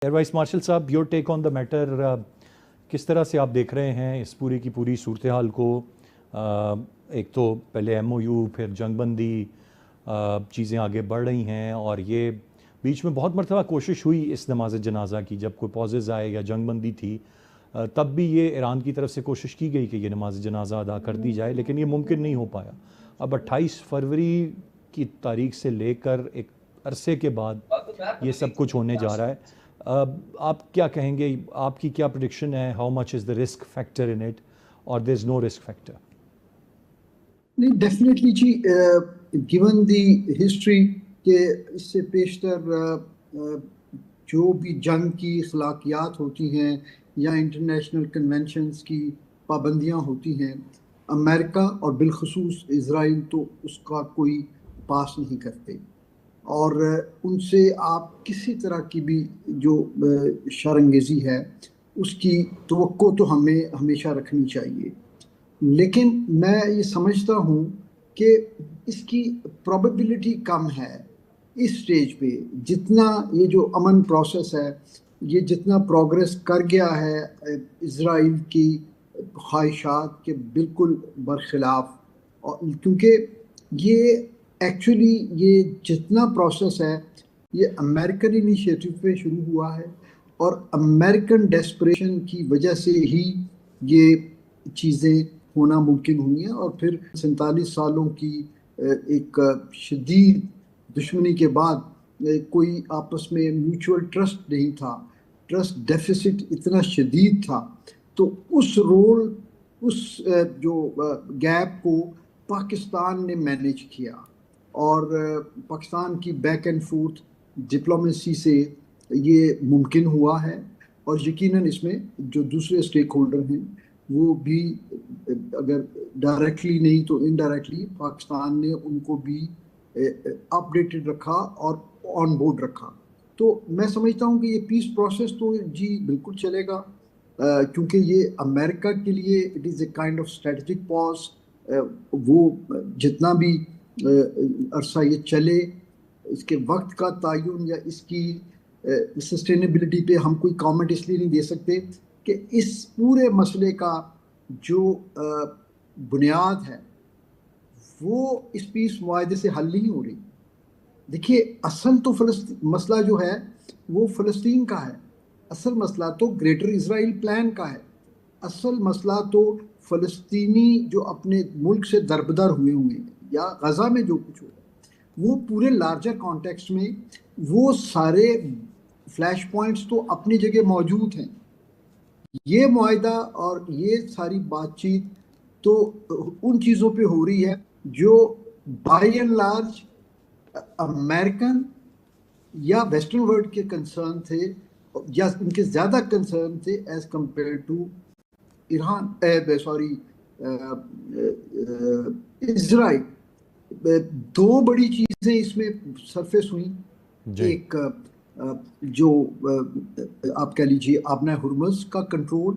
Air vice marshal صاحب، your take on the matter, کس طرح سے آپ دیکھ رہے ہیں اس پوری کی پوری صورتحال کو؟ ایک تو پہلے ایم او یو، پھر جنگ بندی، چیزیں آگے بڑھ رہی ہیں، اور یہ بیچ میں بہت مرتبہ کوشش ہوئی اس نماز جنازہ کی، جب کوئی پازز آئے یا جنگ بندی تھی تب بھی یہ ایران کی طرف سے کوشش کی گئی کہ یہ نماز جنازہ ادا کر دی جائے، لیکن یہ ممکن نہیں ہو پایا۔ اب 28 فروری کی تاریخ سے لے کر ایک عرصے کے بعد یہ سب کچھ ہونے جا رہا ہے۔ آپ کیا کہیں گے؟ آپ کی کیا پریڈکشن ہے؟ How much is the risk factor in it, اور there is no risk factor? نہیں، ڈیفینیٹلی جی، گیون دی ہسٹری کہ اس سے پیشتر جو بھی جنگ کی اخلاقیات ہوتی ہیں یا انٹرنیشنل کنونشنز کی پابندیاں ہوتی ہیں، امریکہ اور بالخصوص اسرائیل تو اس کا کوئی پاس نہیں کرتے، اور ان سے آپ کسی طرح کی بھی جو شرانگیزی ہے اس کی توقع تو ہمیں ہمیشہ رکھنی چاہیے۔ لیکن میں یہ سمجھتا ہوں کہ اس کی پروبیبلٹی کم ہے اس سٹیج پہ، جتنا یہ جو امن پروسیس ہے یہ جتنا پروگریس کر گیا ہے اسرائیل کی خواہشات کے بالکل برخلاف، کیونکہ یہ ایکچولی یہ جتنا پروسیس ہے یہ امریکن انیشیٹو پہ شروع ہوا ہے، اور امریکن ڈیسپریشن کی وجہ سے ہی یہ چیزیں ہونا ممکن ہوئی ہیں، اور پھر 47 سالوں کی ایک شدید دشمنی کے بعد کوئی آپس میں میوچول ٹرسٹ نہیں تھا، ٹرسٹ ڈیفیسٹ اتنا شدید تھا، تو اس رول، اس جو گیپ کو پاکستان نے مینیج کیا، اور پاکستان کی بیک اینڈ فورتھ ڈپلومیسی سے یہ ممکن ہوا ہے، اور یقیناً اس میں جو دوسرے اسٹیک ہولڈر ہیں وہ بھی اگر ڈائریکٹلی نہیں تو انڈائریکٹلی پاکستان نے ان کو بھی اپ ڈیٹڈ رکھا اور آن بورڈ رکھا۔ تو میں سمجھتا ہوں کہ یہ پیس پروسیس تو جی بالکل چلے گا، کیونکہ یہ امریکہ کے لیے it is a kind of strategic pause. وہ جتنا بھی عرصہ یہ چلے، اس کے وقت کا تعین یا اس کی سسٹینیبلٹی پہ ہم کوئی کامنٹ اس لیے نہیں دے سکتے کہ اس پورے مسئلے کا جو بنیاد ہے وہ اس پیس معاہدے سے حل نہیں ہو رہی۔ دیکھیے، اصل تو مسئلہ جو ہے وہ فلسطین کا ہے، اصل مسئلہ تو گریٹر اسرائیل پلان کا ہے، اصل مسئلہ تو فلسطینی جو اپنے ملک سے دربدر ہوئے ہیں یا غزہ میں جو کچھ ہو رہا ہے، وہ پورے لارجر کانٹیکسٹ میں وہ سارے فلیش پوائنٹس تو اپنی جگہ موجود ہیں۔ یہ معاہدہ اور یہ ساری بات چیت تو ان چیزوں پہ ہو رہی ہے جو بائی اینڈ لارج امریکن یا ویسٹرن ورلڈ کے کنسرن تھے، یا ان کے زیادہ کنسرن تھے ایز کمپیئر ٹو ایران، اسرائیل۔ دو بڑی چیزیں اس میں سرفیس ہوئیں، ایک جو آپ کہہ لیجیے آبنہ ہرمز کا کنٹرول،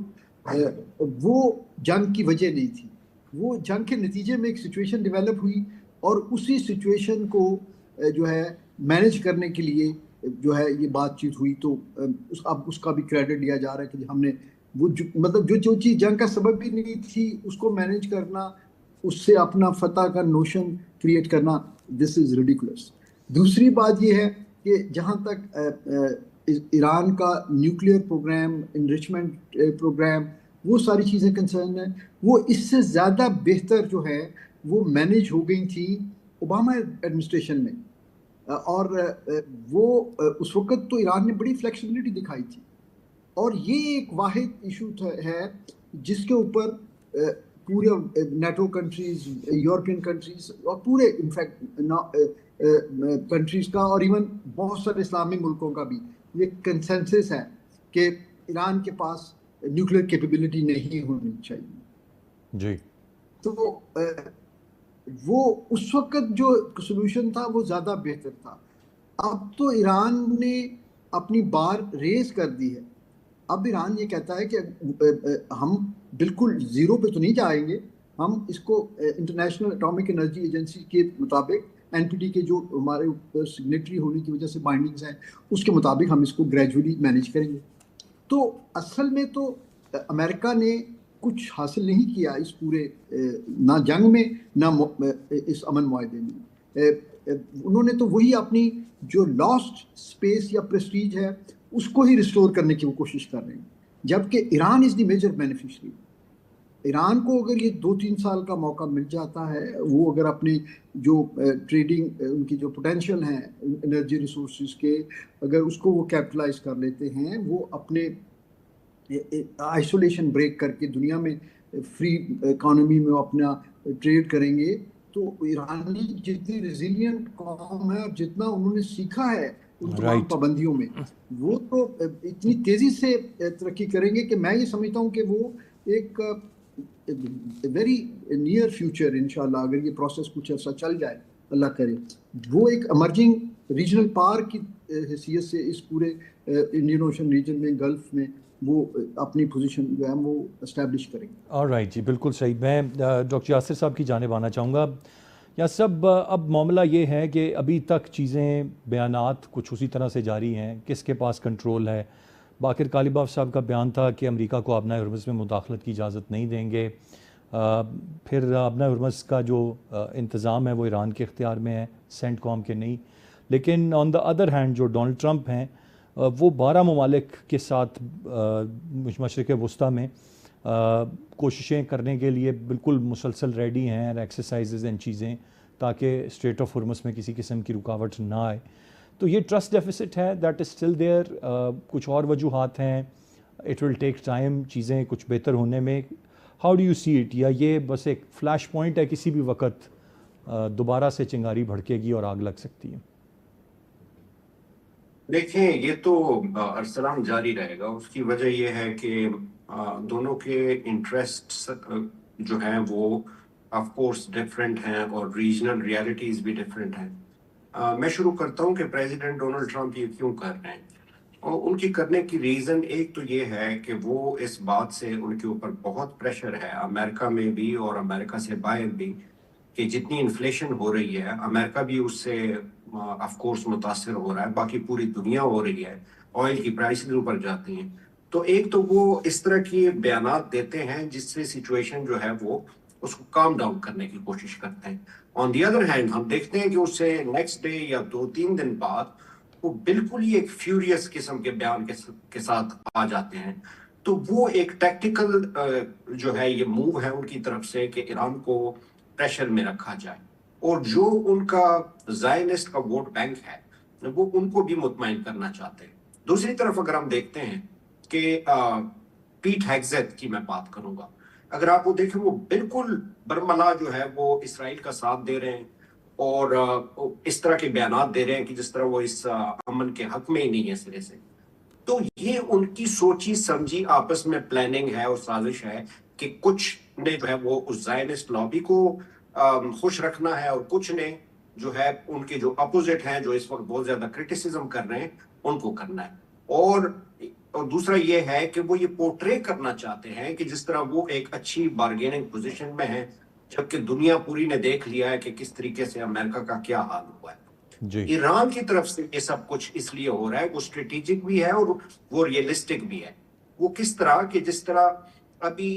وہ جنگ کی وجہ نہیں تھی، وہ جنگ کے نتیجے میں ایک سچویشن ڈیولپ ہوئی، اور اسی سچویشن کو جو ہے مینیج کرنے کے لیے جو ہے یہ بات چیت ہوئی۔ تو اب اس کا بھی کریڈٹ لیا جا رہا ہے کہ ہم نے وہ مطلب جو چیز جنگ کا سبب بھی نہیں تھی اس کو مینیج کرنا، اس سے اپنا فتح کا نوشن کریٹ کرنا، دس از ریڈیکولس۔ دوسری بات یہ ہے کہ جہاں تک ایران کا نیوکلیئر پروگرام، انریچمنٹ پروگرام، وہ ساری چیزیں کنسرن ہیں، وہ اس سے زیادہ بہتر جو ہے وہ مینیج ہو گئی تھی اوباما ایڈمنسٹریشن میں، اور وہ اس وقت تو ایران نے بڑی فلیکسیبلٹی دکھائی تھی، اور یہ ایک واحد ایشو ہے جس کے اوپر پورے نیٹو کنٹریز، یورپین کنٹریز، اور پورے انفیکٹ کنٹریز کا، اور ایون بہت سارے اسلامی ملکوں کا بھی یہ کنسنسس ہے کہ ایران کے پاس نیوکلیئر کیپیبلٹی نہیں ہونی چاہیے۔ جی، تو وہ اس وقت جو سولوشن تھا وہ زیادہ بہتر تھا۔ اب تو ایران نے اپنی بار ریز کر دی ہے، اب ایران یہ کہتا ہے کہ ہم بالکل زیرو پہ تو نہیں جائیں گے، ہم اس کو انٹرنیشنل اٹامک انرجی ایجنسی کے مطابق NPT کے جو ہمارے اوپر سگنیٹری ہونے کی وجہ سے بائنڈنگز ہیں اس کے مطابق ہم اس کو گریجولی مینیج کریں گے. تو اصل میں تو امریکہ نے کچھ حاصل نہیں کیا اس پورے نہ جنگ میں نہ اس امن معاہدے میں. انہوں نے تو وہی اپنی جو لاسٹ اسپیس یا پریسٹیج ہے اس کو ہی ریسٹور کرنے کی وہ کوشش کر رہے ہیں, جبکہ ایران از دی میجر بینیفیشری. ایران کو اگر یہ 2-3 سال کا موقع مل جاتا ہے, وہ اگر اپنے جو ٹریڈنگ ان کی جو پوٹینشیل ہیں انرجی ریسورسز کے, اگر اس کو وہ کیپٹلائز کر لیتے ہیں, وہ اپنے آئسولیشن بریک کر کے دنیا میں فری اکانومی میں اپنا ٹریڈ کریں گے, تو ایرانی جتنی ریزیلینٹ قوم ہے اور جتنا انہوں نے سیکھا ہے ان تمام پابندیوں میں, وہ تو اتنی تیزی سے ترقی کریں گے کہ میں یہ سمجھتا ہوں کہ وہ ایک ویری نیئر فیوچر انشاءاللہ, اگر یہ پروسیس کچھ عرصہ چل جائے اللہ کرے, وہ ایک ایمرجنگ ریجنل پاور کی حیثیت سے اس پورے انڈین اوشن ریجن میں, گلف میں وہ اپنی پوزیشن جو ہے وہ اسٹیبلش کریں گے. آلرائٹ جی, بالکل صحیح. میں ڈاکٹر یاسر صاحب کی جانب آنا چاہوں گا. یا سب اب معاملہ یہ ہے کہ ابھی تک چیزیں بیانات کچھ اسی طرح سے جاری ہیں, کس کے پاس کنٹرول ہے. باقر کالباف صاحب کا بیان تھا کہ امریکہ کو آبنائے ہرمز میں مداخلت کی اجازت نہیں دیں گے. پھر آبنائے ہرمز کا جو انتظام ہے وہ ایران کے اختیار میں ہے, سینٹ کام کے نہیں. لیکن آن دا ادر ہینڈ جو ڈونلڈ ٹرمپ ہیں وہ 12 ممالک کے ساتھ مشرق وسطیٰ میں کوششیں کرنے کے لیے بالکل مسلسل ریڈی ہیں, ایکسرسائزز اینڈ چیزیں, تاکہ اسٹریٹ آف ہرمز میں کسی قسم کی رکاوٹ نہ آئے. تو یہ ٹرسٹ ڈیفیسٹ ہے, دیٹ از اسٹل دیئر. کچھ اور وجوہات ہیں, اٹ ول ٹیک ٹائم چیزیں کچھ بہتر ہونے میں. How do you see it, یا یہ بس ایک فلیش پوائنٹ ہے, کسی بھی وقت دوبارہ سے چنگاری بھڑکے گی اور آگ لگ سکتی ہے؟ دیکھیں, یہ تو ارسلان جاری رہے گا. اس کی وجہ یہ ہے کہ دونوں کے انٹرسٹ جو ہیں وہ آف کورس ڈفرینٹ ہیں اور ریجنل ریالٹیز بھی ڈفرینٹ ہیں. میں شروع کرتا ہوں کہ پریزیڈنٹ ڈونلڈ ٹرمپ یہ کیوں کر رہے ہیں. اور ان کی کرنے کی ریزن ایک تو یہ ہے کہ وہ اس بات سے ان کے اوپر بہت پریشر ہے امریکہ میں بھی اور امریکہ سے باہر بھی, کہ جتنی انفلیشن ہو رہی ہے امریکہ بھی اس سے آف کورس متاثر ہو رہا ہے, باقی پوری دنیا ہو رہی ہے, آئل کی پرائسز اوپر جاتی ہیں. تو ایک تو وہ اس طرح کی بیانات دیتے ہیں جس سے سچویشن جو ہے وہ اس کو کام ڈاؤن کرنے کی کوشش کرتے ہیں. آن دی ادر ہینڈ ہم دیکھتے ہیں کہ اس سے نیکسٹ ڈے یا 2-3 دن بعد وہ بالکل ہی ایک فیوریس قسم کے بیان کے ساتھ آ جاتے ہیں. تو وہ ایک ٹیکٹیکل جو ہے یہ موو ہے ان کی طرف سے کہ ایران کو پریشر میں رکھا جائے, اور جو ان کا زائنسٹ کا ووٹ بینک ہے وہ ان کو بھی مطمئن کرنا چاہتے ہیں. دوسری طرف اگر ہم دیکھتے ہیں کہ پیٹ ہیگزیت کی میں بات کروں گا, اگر آپ وہ دیکھیں وہ بالکل برملا جو ہے وہ اسرائیل کا ساتھ دے رہے ہیں اور اس طرح کے بیانات دے رہے ہیں کہ جس طرح وہ اس امن کے حق میں ہی نہیں ہے سرے سے. تو یہ ان کی سوچی سمجھی آپس میں پلاننگ ہے اور سازش ہے کہ کچھ نے جو ہے وہ اس زائنسٹ لابی کو خوش رکھنا ہے, اور کچھ نے جو ہے ان کے جو اپوزٹ ہیں جو اس وقت بہت زیادہ کرٹیسزم کر رہے ہیں ان کو کرنا ہے. اور دوسرا یہ ہے کہ وہ یہ پورٹرے کرنا چاہتے ہیں کہ جس طرح وہ ایک اچھی بارگیننگ پوزیشن میں ہیں, جبکہ دنیا پوری نے دیکھ لیا ہے کہ کس طریقے سے امریکہ کا کیا حال ہوا ہے. ایران کی طرف سے یہ سب کچھ اس لیے ہو رہا ہے, وہ اسٹریٹجک بھی ہے اور وہ ریئلسٹک بھی ہے. وہ کس طرح کہ جس طرح ابھی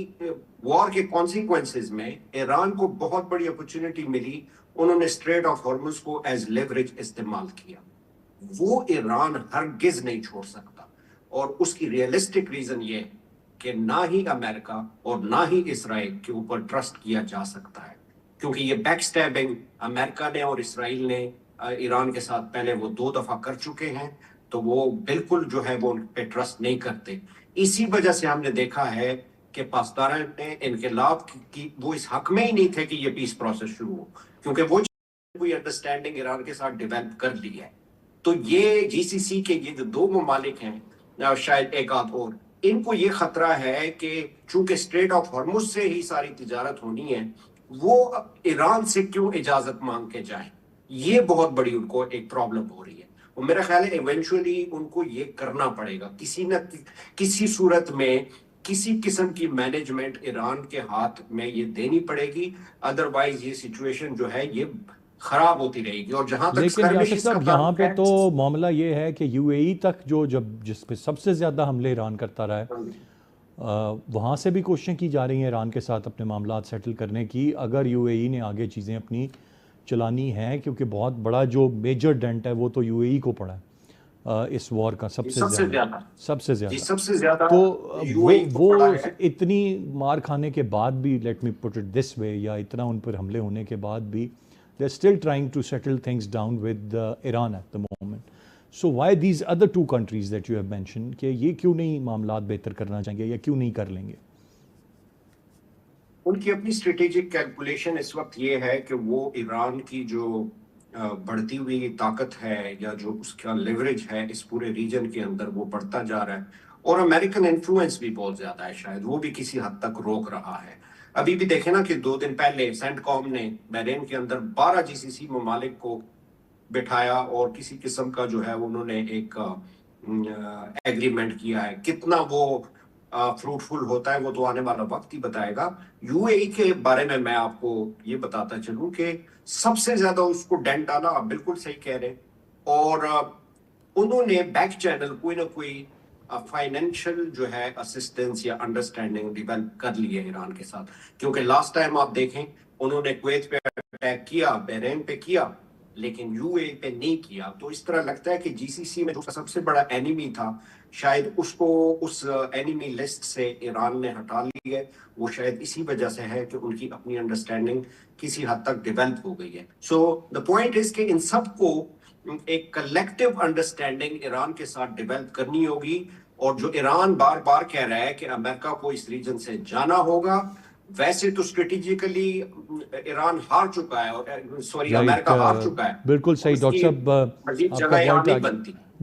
وار کے کانسیکوینسز میں ایران کو بہت بڑی اپرچونٹی ملی, انہوں نے اسٹریٹ آف ہارمز کو ایز لیوریج استعمال کیا. وہ ایران ہرگز نہیں چھوڑ سکتا, اور اس کی ریئلسٹک ریزن یہ ہے کہ نہ ہی امریکہ اور نہ ہی اسرائیل کے اوپر ٹرسٹ کیا جا سکتا ہے, کیونکہ یہ بیک سٹیبنگ امریکہ نے اور اسرائیل نے ایران کے ساتھ پہلے وہ 2 دفعہ کر چکے ہیں, تو وہ بالکل جو ہے وہ ان پہ ٹرسٹ نہیں کرتے. اسی وجہ سے ہم نے دیکھا ہے کہ پاسداران نے انقلاب کی وہ اس حق میں ہی نہیں تھے کہ یہ پیس پروسیس شروع ہو, کیونکہ وہ کوئی انڈرسٹینڈنگ ایران کے ساتھ ڈیولپ کر لی ہے. تو یہ جی سی سی کے یہ جو 2 ممالک ہیں, شاید ایک آدھ اور, ان کو یہ خطرہ ہے کہ چونکہ اسٹریٹ آف ہارمز سے ہی ساری تجارت ہونی ہے, وہ ایران سے کیوں اجازت مانگ کے جائیں. یہ بہت بڑی ان کو ایک پرابلم ہو رہی ہے, اور میرا خیال ہے ایونچولی ان کو یہ کرنا پڑے گا کسی نہ کسی صورت میں. کسی قسم کی مینجمنٹ ایران کے ہاتھ میں یہ دینی پڑے گی, ادروائز یہ سچویشن جو ہے یہ خراب ہوتی رہے گی. اور جہاں تک لیکن یاسر صاحب یہاں پہ تو تعلق معاملہ یہ ہے کہ یو اے ای تک جس پہ سب سے زیادہ حملے ایران کرتا رہا ہے وہاں سے بھی کوششیں کی جا رہی ہیں ایران کے ساتھ اپنے معاملات سیٹل کرنے کی, اگر یو اے ای نے آگے چیزیں اپنی چلانی ہیں, کیونکہ بہت بڑا جو میجر ڈینٹ ہے وہ تو یو اے ای کو پڑا ہے اس وار کا سب سے زیادہ. تو وہ اتنی مار کھانے کے بعد بھی, let me put it this وے, یا اتنا ان پر حملے ہونے کے بعد بھی they're still trying to settle things down with Iran at the moment. So why these other two countries that you have mentioned, کہ یہ کیوں نہیں معاملات بہتر کرنا چاہیں گے یا کیوں نہیں کر لیں گے؟ ان کی اپنی اسٹریٹجک کیلکولیشن اس وقت یہ ہے کہ وہ ایران کی جو بڑھتی ہوئی طاقت ہے یا جو اس کا لیوریج ہے اس پورے ریجن کے اندر وہ بڑھتا جا رہا ہے, اور امریکن انفلوئنس بھی بہت زیادہ ہے, شاید وہ بھی کسی حد تک روک رہا ہے. ابھی بھی دیکھیں نا کہ 2 دن پہلے سینٹ کام نے بحرین کے اندر 12 جی سی سی ممالک کو بٹھایا اور کسی قسم کا جو ہے انہوں نے ایک ایگریمنٹ کیا ہے. کتنا وہ فروٹفل ہوتا ہے وہ تو آنے والا وقت ہی بتائے گا. یو اے ای کے بارے میں آپ کو یہ بتاتا چلوں کہ سب سے زیادہ اس کو ڈینٹ ڈالا, آپ بالکل صحیح کہہ رہے, اور انہوں نے بیک چینل کوئی نہ کوئی فائنینشیل جو ہے اسسٹنس یا انڈرسٹینڈنگ ڈیولپ کر لی ہے ایران کے ساتھ. کیونکہ لاسٹ ٹائم آپ دیکھیں انہوں نے کویت پہ اٹیک کیا, بحرین پہ کیا, لیکن یو اے پہ نہیں کیا. تو اس طرح لگتا ہے کہ جی سی سی میں جو سب سے بڑا اینیمی تھا شاید اس کو اس اینیمی لسٹ سے ایران نے ہٹا لی ہے. وہ شاید اسی وجہ سے ہے کہ ان کی اپنی انڈرسٹینڈنگ کسی حد تک ڈیولپ ہو گئی ہے. سو دا پوائنٹ از کہ ان سب کو ایک کلیکٹیو انڈرسٹینڈنگ ایران کے ساتھ ڈیولپ کرنی ہوگی, اور جو ایران بار بار کہہ رہا ہے کہ امریکہ کو اس ریجن سے جانا ہوگا, ویسے تو اسٹریٹجیکلی ایران ہار چکا ہے, اور سوری امریکہ ہار چکا ہے. بالکل صحیح ڈاکٹر صاحب, جگہ یہاں نہیں بنتی.